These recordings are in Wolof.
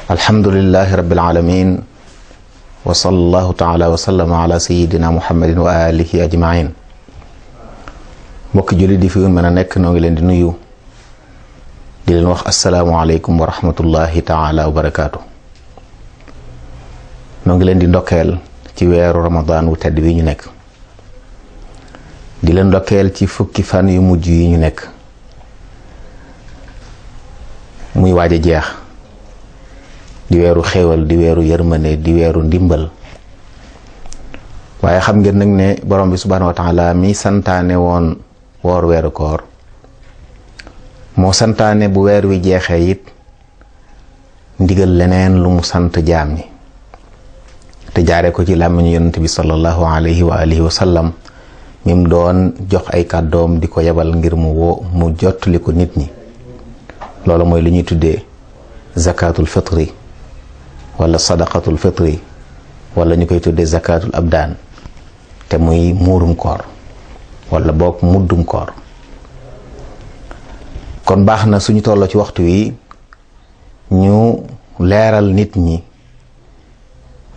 alhamdulillahi rabbil alamin wa sallallahu taala wa sallama ala sayidina muhammadin wa alihi ajmain. mbokki jullit di fi mën a nekk noo ngi leen di nuyu di leen wax asalaamualeykum wa rahmatullahi taala wa barakaatu. noo ngi leen di ndokkeel ci weeru ramadan wu tedd wi ñu nekk, di leen ndokkeel ci fukki fan yu mujj yi ñu nekk muy waaj a jeex, di weeru xéewal, di weeru yërmande, di weeru ndimbal. waaye xam ngeen nag ne borom bi subhanahu wa taala mi santaane woon woor weeru koor moo santaane bu weer wi jeexee it ndigal leneen lu mu sant jaam ñi, te jaare ko ci làmmiñu yonent bi sallallahu alayhi wa alihi wa sallam mim doon jox ay kàddoom di ko yebal ngir mu jottali ko nit ñi. loolu mooy li ñuy tuddee zakatul fitri wala sadaqatul fitri wala ñu koy tuddee zakatul abdaan, te muy muurum koor wala boog muddum koor. kon baax na suñu tolloo ci waxtu wi ñu leeral nit ñi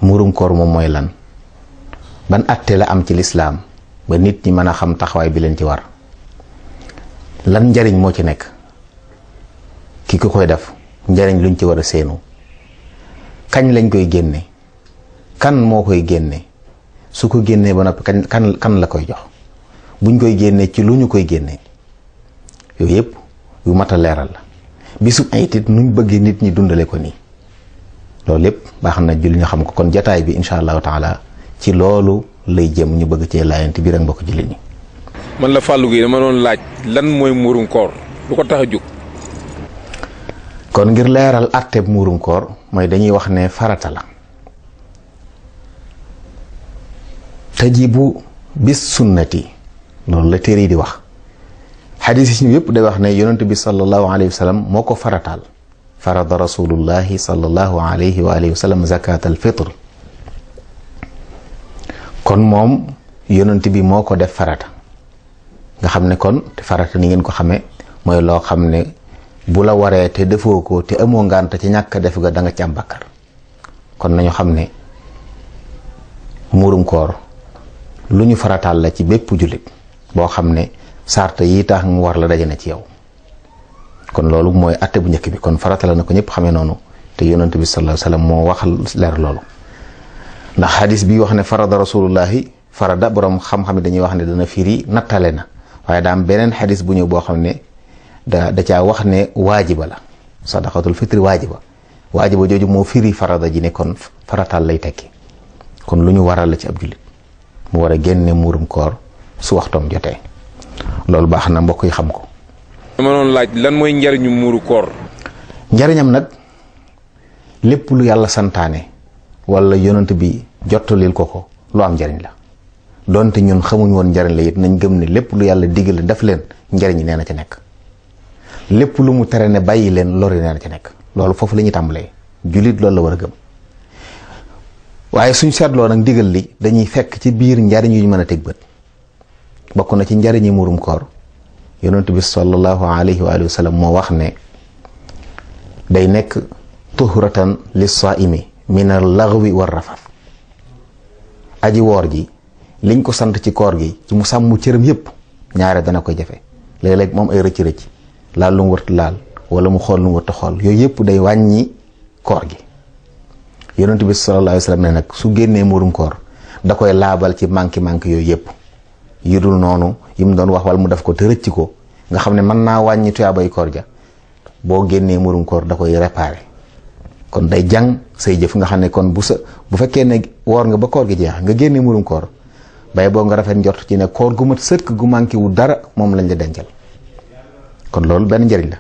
muurum koor moom mooy lan, ban atte la am ci lislaam ba nit ñi mën a xam taxawaay bi leen ci war, lan njariñ moo ci nekk, ki ko koy def njariñ luñ ci war a séenu, kañ lañ koy génne, kan moo koy génne, su ko génnee ba noppi kan la koy jox, buñ koy génnee ci lu ñu koy génnee. yooyu yëpp yu mat a leeral la. bisub ayit it nuñ bëggee nit ñi dundale ko nii, loolu lépp baax na julli ñu xam ko. kon jataay bi insha allahu taala ci loolu lay jëm, ñu bëgg cee laayanti biir ak mbokk julli ñi. man la Fallou Gueye dama doon laaj lan mooy muurum koor, lu ko tax a jóg. kon ngir leeral àtteeb muurum koor mooy dañuy wax ne farata la, tajibu bis sunnati, loolu la téere yi di wax. xadis yi yëpp day wax ne yonent bi sallallahu alayhi wa sallam moo ko farataal. farada rasulullahi sallallahu alayhi wa alihi wa sallam zakat al fitr. kon moom yonent bi moo ko def farata, nga xam ne kon te farata ni ngeen ko xamee mooy loo xam ne bu la waree te defoo ko te amoo ngànt ci ñàkk def ga da nga ci am bakkar. kon nañu xam ne muurum koor lu ñu farataal la ci bépp jullit boo xam ne sarta yi tax mu war la daje na ci yow. kon loolu mooy atte bu njëkk bi, kon farata la na ko ñëpp xamee noonu, te yonent bi sallallahu alayhi wasallam moo wax leer loolu. ndax xadis bi wax ne farada rasulullahi, farada borom xam-xam dañuy wax ne dana firi nattale na, waaye daa am beneen xadis bu ñëw boo xam ne da caa wax ne waajiba la, sadaqatul fitri waajiba jooju moo firi farada ji ne kon farataal lay tekki. kon lu ñu waral la ci ab jullit mu war a génne muurum koor su waxtoom jotee. loolu baax na mbokk yi xam ko. dama doon laaj lan mooy njariñu muuru koor. njariñam nag lépp lu yàlla santaane wala yonent bi jottalil ko lu am njariñ la. donte ñun xamuñ woon njariñ la it nañ gëm ne lépp lu yàlla digal def leen njariñ nee na ci nekk. lépp lu mu tere ne bàyyi leen lori nee na ci nekk. loolu foofu la ñuy tàmbalee, jullit loolu la war a gëm. waaye suñ seetloo nag ndigal li dañuy fekk ci biir njariñ yu ñu mën a teg bët. bokk na ci njariñi muurum koor yonent bi sallallahu alayhi wa alihi wa sallam moo wax ne day nekk tuhratan lis-saa'imi min al-laghwi war-rafath. aji woor ji liñ ko sant ci koor gi ci mu sàmm cëram yépp ñaare dana koy jafe. léeg-léeg moom ay rëcc-rëcc, laal lu mu wërta laal wala mu xool lu mu wërta xool, yooyu yépp day wàññi koor gi. yonent bi sallallahu alayhi wa sallam ne nag su génnee muurum koor da koy laabal ci manki yooyu yépp yu dul noonu yi mu doon wax wala mu def ko te rëcc ko nga xam ne mën naa wàññi tuyaabay koor ja. boo génnee muurum koor da koy réparé, kon day jàng say jëf nga xam ne kon bu fekkee ne woor nga ba koor gi jeex nga génnee muurum koor bay boo nga rafet njort ci ne koor gu mat sëkk gu manqué wu dara moom lañ la dencal. kon loolu benn njëriñ la.